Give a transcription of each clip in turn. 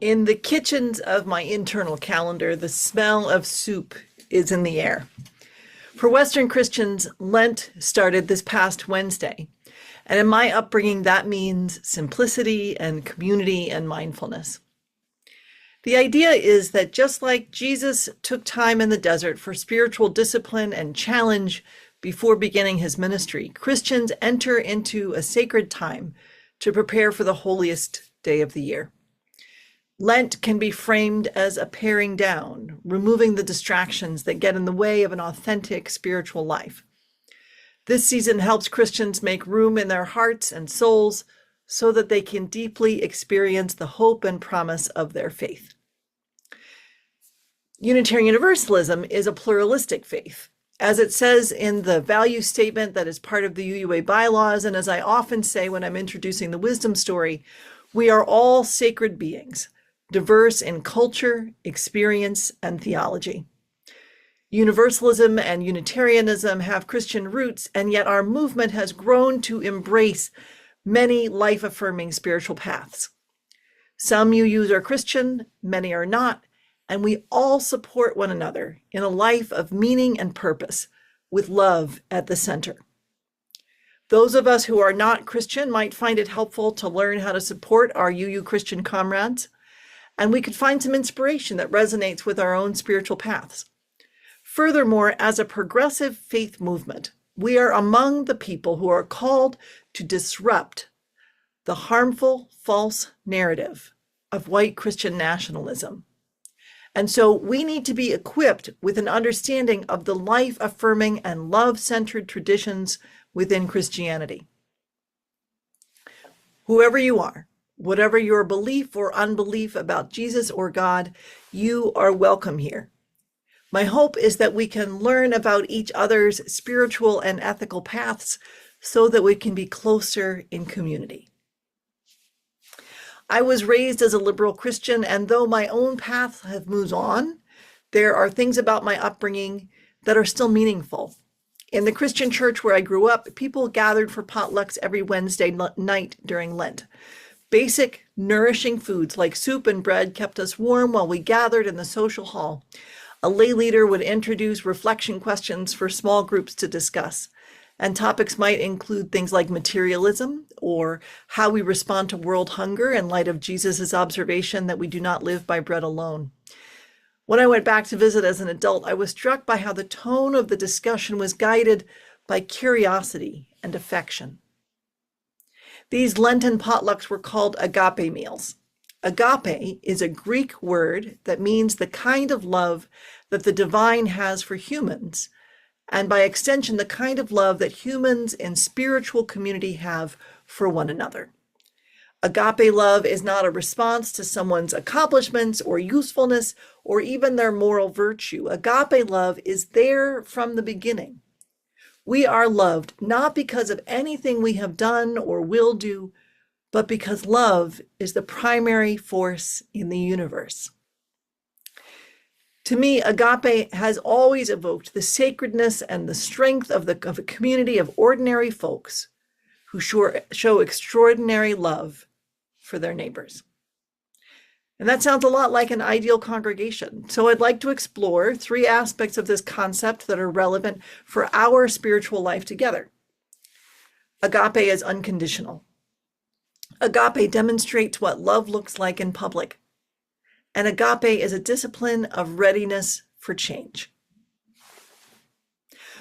In the kitchens of my internal calendar, the smell of soup is in the air. For Western Christians, Lent started this past Wednesday. And in my upbringing, that means simplicity and community and mindfulness. The idea is that just like Jesus took time in the desert for spiritual discipline and challenge before beginning his ministry, Christians enter into a sacred time to prepare for the holiest day of the year. Lent can be framed as a paring down, removing the distractions that get in the way of an authentic spiritual life. This season helps Christians make room in their hearts and souls so that they can deeply experience the hope and promise of their faith. Unitarian Universalism is a pluralistic faith. As it says in the value statement that is part of the UUA bylaws, and as I often say when I'm introducing the wisdom story, we are all sacred beings, diverse in culture, experience, and theology. Universalism and Unitarianism have Christian roots, and yet our movement has grown to embrace many life-affirming spiritual paths. Some UUs are Christian, many are not, and we all support one another in a life of meaning and purpose, with love at the center. Those of us who are not Christian might find it helpful to learn how to support our UU Christian comrades, and we could find some inspiration that resonates with our own spiritual paths. Furthermore, as a progressive faith movement, we are among the people who are called to disrupt the harmful, false narrative of white Christian nationalism. And so we need to be equipped with an understanding of the life-affirming and love-centered traditions within Christianity. Whoever you are, whatever your belief or unbelief about Jesus or God, you are welcome here. My hope is that we can learn about each other's spiritual and ethical paths so that we can be closer in community. I was raised as a liberal Christian, and though my own path have moved on, there are things about my upbringing that are still meaningful. In the Christian church where I grew up, people gathered for potlucks every Wednesday night during Lent. Basic, nourishing foods like soup and bread kept us warm while we gathered in the social hall. A lay leader would introduce reflection questions for small groups to discuss, and topics might include things like materialism or how we respond to world hunger in light of Jesus's observation that we do not live by bread alone. When I went back to visit as an adult, I was struck by how the tone of the discussion was guided by curiosity and affection. These Lenten potlucks were called agape meals. Agape is a Greek word that means the kind of love that the divine has for humans, and by extension, the kind of love that humans in spiritual community have for one another. Agape love is not a response to someone's accomplishments or usefulness or even their moral virtue. Agape love is there from the beginning. We are loved not because of anything we have done or will do, but because love is the primary force in the universe. To me, agape has always evoked the sacredness and the strength of a community of ordinary folks who show extraordinary love for their neighbors. And that sounds a lot like an ideal congregation. So I'd like to explore 3 aspects of this concept that are relevant for our spiritual life together. Agape is unconditional. Agape demonstrates what love looks like in public. And agape is a discipline of readiness for change.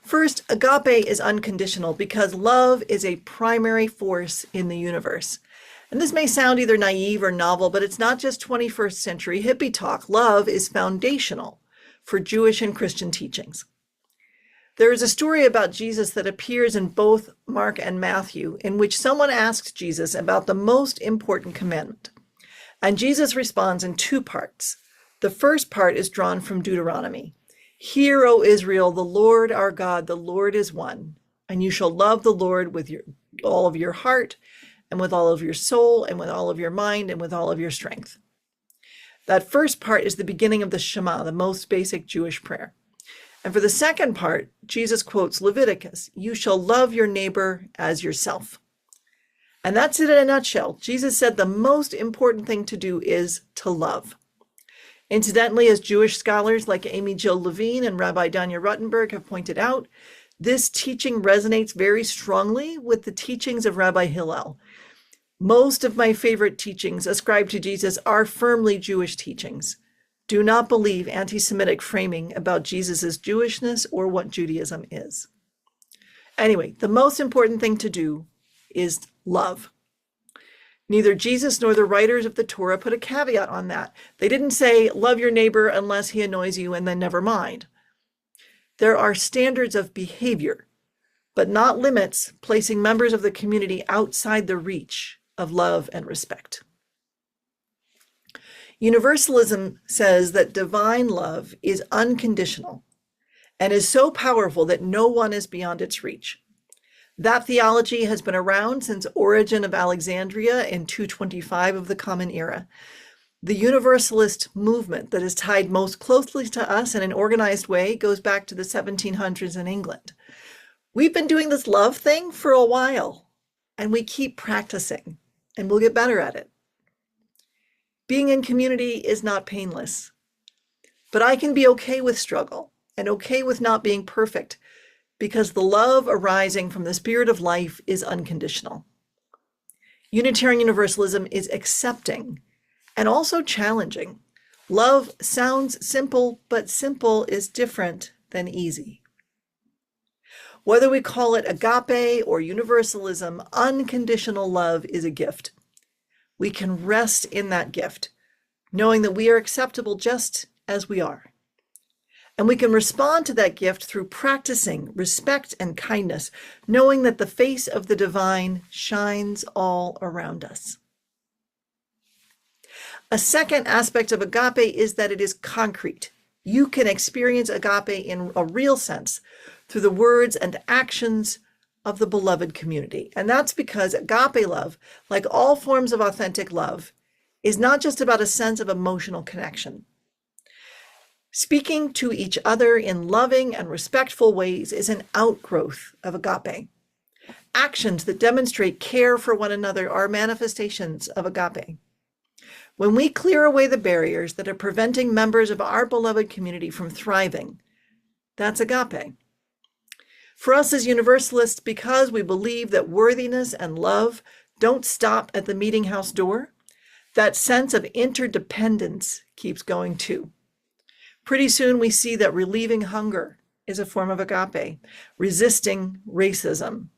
First, agape is unconditional because love is a primary force in the universe. And this may sound either naive or novel, but it's not just 21st century hippie talk. Love is foundational for Jewish and Christian teachings. There is a story about Jesus that appears in both Mark and Matthew, in which someone asks Jesus about the most important commandment. And Jesus responds in 2 parts. The first part is drawn from Deuteronomy. Hear, O Israel, the Lord our God, the Lord is one, and you shall love the Lord with all of your heart, and with all of your soul, and with all of your mind, and with all of your strength. That first part is the beginning of the Shema, the most basic Jewish prayer. And for the second part, Jesus quotes Leviticus, you shall love your neighbor as yourself. And that's it in a nutshell. Jesus said the most important thing to do is to love. Incidentally, as Jewish scholars like Amy Jill Levine and Rabbi Danya Ruttenberg have pointed out, this teaching resonates very strongly with the teachings of Rabbi Hillel. Most of my favorite teachings ascribed to Jesus are firmly Jewish teachings. Do not believe anti-Semitic framing about Jesus's Jewishness or what Judaism is. Anyway, the most important thing to do is love. Neither Jesus nor the writers of the Torah put a caveat on that. They didn't say, love your neighbor unless he annoys you and then never mind. There are standards of behavior, but not limits placing members of the community outside the reach of love and respect. Universalism says that divine love is unconditional and is so powerful that no one is beyond its reach. That theology has been around since Origen of Alexandria in 225 of the Common Era. The Universalist movement that is tied most closely to us in an organized way goes back to the 1700s in England. We've been doing this love thing for a while, and we keep practicing, and we'll get better at it. Being in community is not painless, but I can be okay with struggle and okay with not being perfect, because the love arising from the spirit of life is unconditional. Unitarian Universalism is accepting and also challenging. Love sounds simple, but simple is different than easy. Whether we call it agape or universalism, unconditional love is a gift. We can rest in that gift, knowing that we are acceptable just as we are. And we can respond to that gift through practicing respect and kindness, knowing that the face of the divine shines all around us. A second aspect of agape is that it is concrete. You can experience agape in a real sense through the words and actions of the beloved community. And that's because agape love, like all forms of authentic love, is not just about a sense of emotional connection. Speaking to each other in loving and respectful ways is an outgrowth of agape. Actions that demonstrate care for one another are manifestations of agape. When we clear away the barriers that are preventing members of our beloved community from thriving, that's agape. For us as Universalists, because we believe that worthiness and love don't stop at the meeting house door, that sense of interdependence keeps going too. Pretty soon we see that relieving hunger is a form of agape. Resisting racism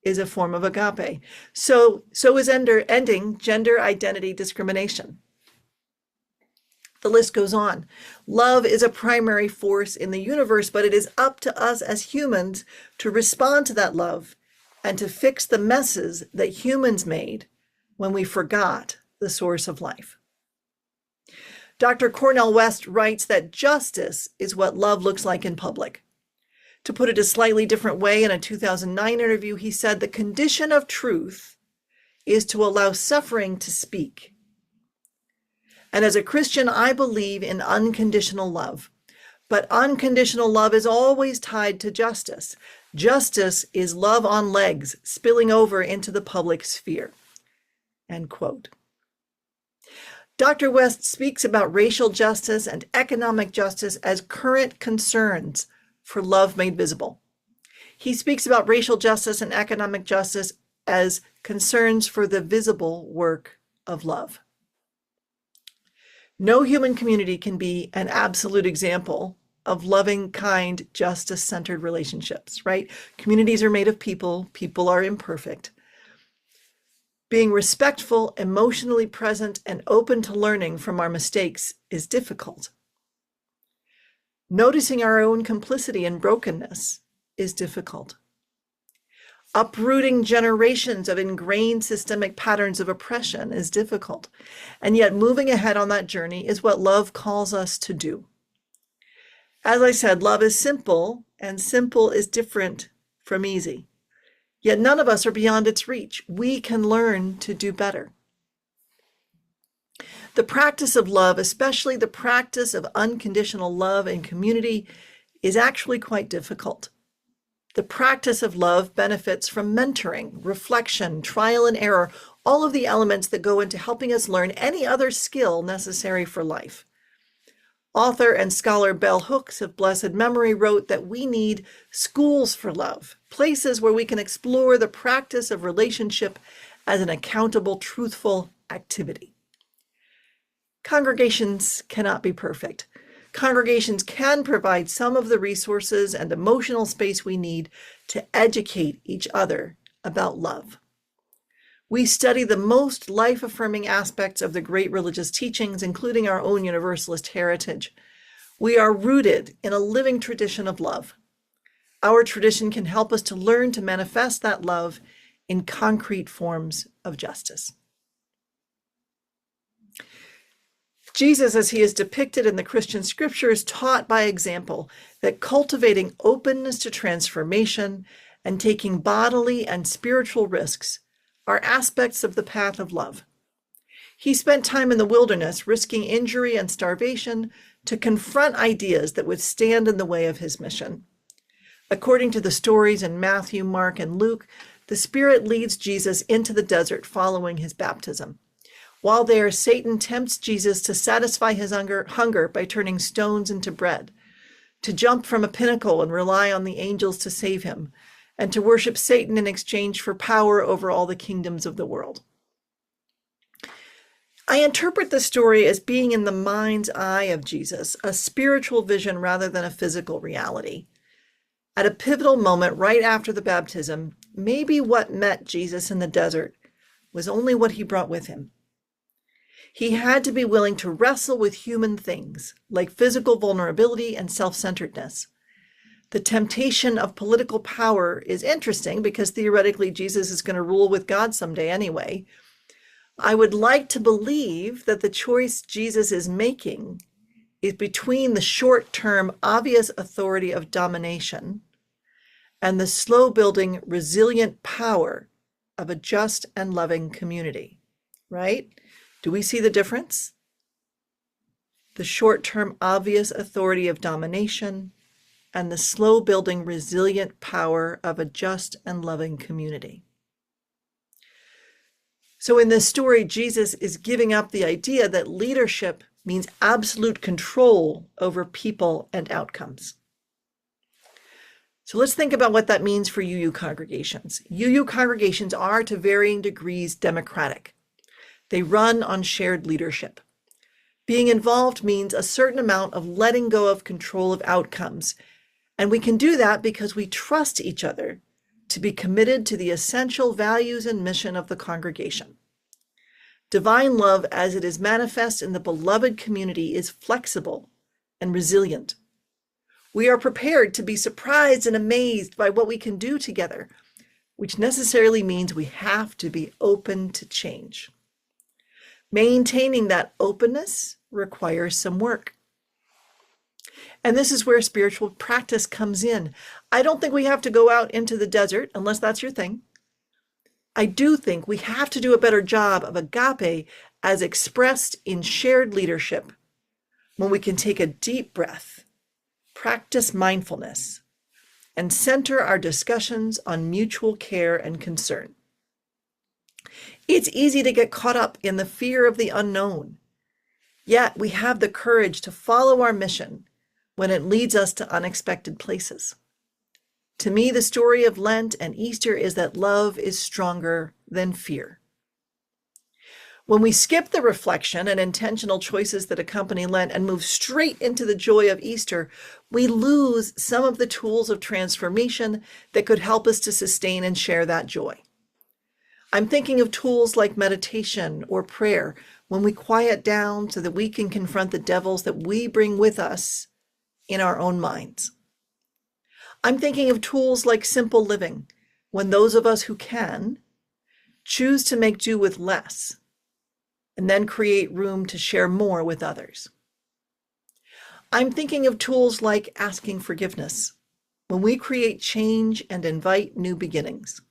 is a form of agape. So is ending gender identity discrimination. The list goes on. Love is a primary force in the universe, but it is up to us as humans to respond to that love and to fix the messes that humans made when we forgot the source of life. Dr. Cornel West writes that justice is what love looks like in public. To put it a slightly different way, in a 2009 interview, he said the condition of truth is to allow suffering to speak. And as a Christian, I believe in unconditional love. But unconditional love is always tied to justice. Justice is love on legs, spilling over into the public sphere. End quote. Dr. West speaks about racial justice and economic justice as current concerns for love made visible. He speaks about racial justice and economic justice as concerns for the visible work of love. No human community can be an absolute example of loving, kind, justice-centered relationships, right? Communities are made of people. People are imperfect. Being respectful, emotionally present, and open to learning from our mistakes is difficult. Noticing our own complicity and brokenness is difficult. Uprooting generations of ingrained systemic patterns of oppression is difficult. And yet moving ahead on that journey is what love calls us to do. As I said, love is simple, and simple is different from easy. Yet none of us are beyond its reach. We can learn to do better. The practice of love, especially the practice of unconditional love in community, is actually quite difficult. The practice of love benefits from mentoring, reflection, trial and error, all of the elements that go into helping us learn any other skill necessary for life. Author and scholar Bell Hooks of blessed memory wrote that we need schools for love, places where we can explore the practice of relationship as an accountable, truthful activity. Congregations cannot be perfect. Congregations can provide some of the resources and emotional space we need to educate each other about love. We study the most life-affirming aspects of the great religious teachings, including our own Universalist heritage. We are rooted in a living tradition of love. Our tradition can help us to learn to manifest that love in concrete forms of justice. Jesus, as he is depicted in the Christian scriptures, taught by example that cultivating openness to transformation and taking bodily and spiritual risks are aspects of the path of love. He spent time in the wilderness, risking injury and starvation to confront ideas that would stand in the way of his mission. According to the stories in Matthew, Mark, and Luke, the Spirit leads Jesus into the desert following his baptism. While there, Satan tempts Jesus to satisfy his hunger by turning stones into bread, to jump from a pinnacle and rely on the angels to save him, and to worship Satan in exchange for power over all the kingdoms of the world. I interpret the story as being in the mind's eye of Jesus, a spiritual vision rather than a physical reality. At a pivotal moment right after the baptism, maybe what met Jesus in the desert was only what he brought with him. He had to be willing to wrestle with human things like physical vulnerability and self-centeredness. The temptation of political power is interesting because theoretically Jesus is going to rule with God someday anyway. I would like to believe that the choice Jesus is making is between the short-term obvious authority of domination and the slow-building resilient power of a just and loving community, right? Do we see the difference? The short-term obvious authority of domination and the slow-building resilient power of a just and loving community. So in this story, Jesus is giving up the idea that leadership means absolute control over people and outcomes. So let's think about what that means for UU congregations. UU congregations are to varying degrees democratic. They run on shared leadership. Being involved means a certain amount of letting go of control of outcomes. And we can do that because we trust each other to be committed to the essential values and mission of the congregation. Divine love, as it is manifest in the beloved community, is flexible and resilient. We are prepared to be surprised and amazed by what we can do together, which necessarily means we have to be open to change. Maintaining that openness requires some work. And this is where spiritual practice comes in. I don't think we have to go out into the desert unless that's your thing. I do think we have to do a better job of agape as expressed in shared leadership when we can take a deep breath, practice mindfulness, and center our discussions on mutual care and concern. It's easy to get caught up in the fear of the unknown, yet we have the courage to follow our mission when it leads us to unexpected places. To me, the story of Lent and Easter is that love is stronger than fear. When we skip the reflection and intentional choices that accompany Lent and move straight into the joy of Easter, we lose some of the tools of transformation that could help us to sustain and share that joy. I'm thinking of tools like meditation or prayer when we quiet down so that we can confront the devils that we bring with us in our own minds. I'm thinking of tools like simple living, when those of us who can choose to make do with less and then create room to share more with others. I'm thinking of tools like asking forgiveness, when we create change and invite new beginnings.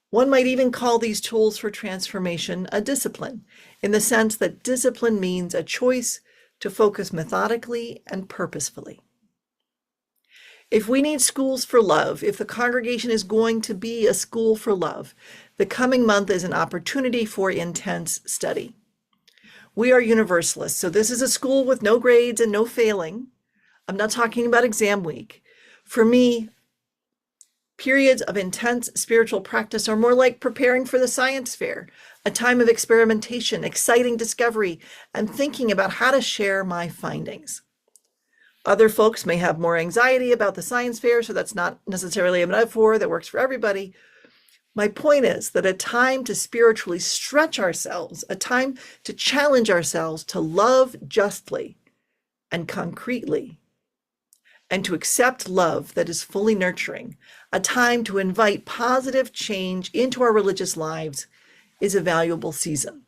One might even call these tools for transformation a discipline, in the sense that discipline means a choice to focus methodically and purposefully. If we need schools for love, if the congregation is going to be a school for love, the coming month is an opportunity for intense study. We are Universalists, so this is a school with no grades and no failing. I'm not talking about exam week. For me, periods of intense spiritual practice are more like preparing for the science fair, a time of experimentation, exciting discovery, and thinking about how to share my findings. Other folks may have more anxiety about the science fair, so that's not necessarily a metaphor that works for everybody. My point is that a time to spiritually stretch ourselves, a time to challenge ourselves to love justly and concretely, and to accept love that is fully nurturing, a time to invite positive change into our religious lives, is a valuable season.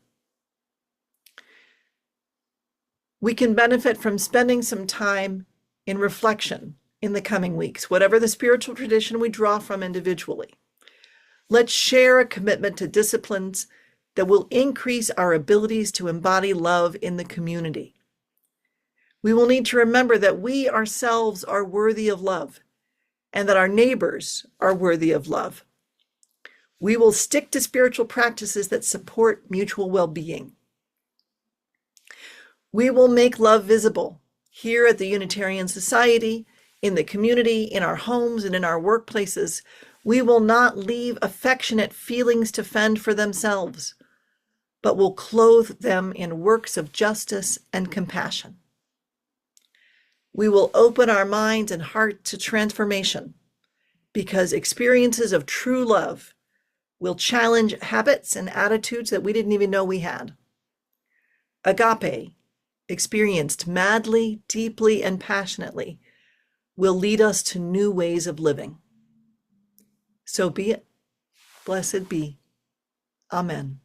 We can benefit from spending some time in reflection in the coming weeks, whatever the spiritual tradition we draw from individually. Let's share a commitment to disciplines that will increase our abilities to embody love in the community. We will need to remember that we ourselves are worthy of love and that our neighbors are worthy of love. We will stick to spiritual practices that support mutual well-being. We will make love visible here at the Unitarian Society, in the community, in our homes, and in our workplaces. We will not leave affectionate feelings to fend for themselves, but will clothe them in works of justice and compassion. We will open our minds and heart to transformation because experiences of true love will challenge habits and attitudes that we didn't even know we had. Agape, experienced madly, deeply, and passionately, will lead us to new ways of living. So be it. Blessed be. Amen.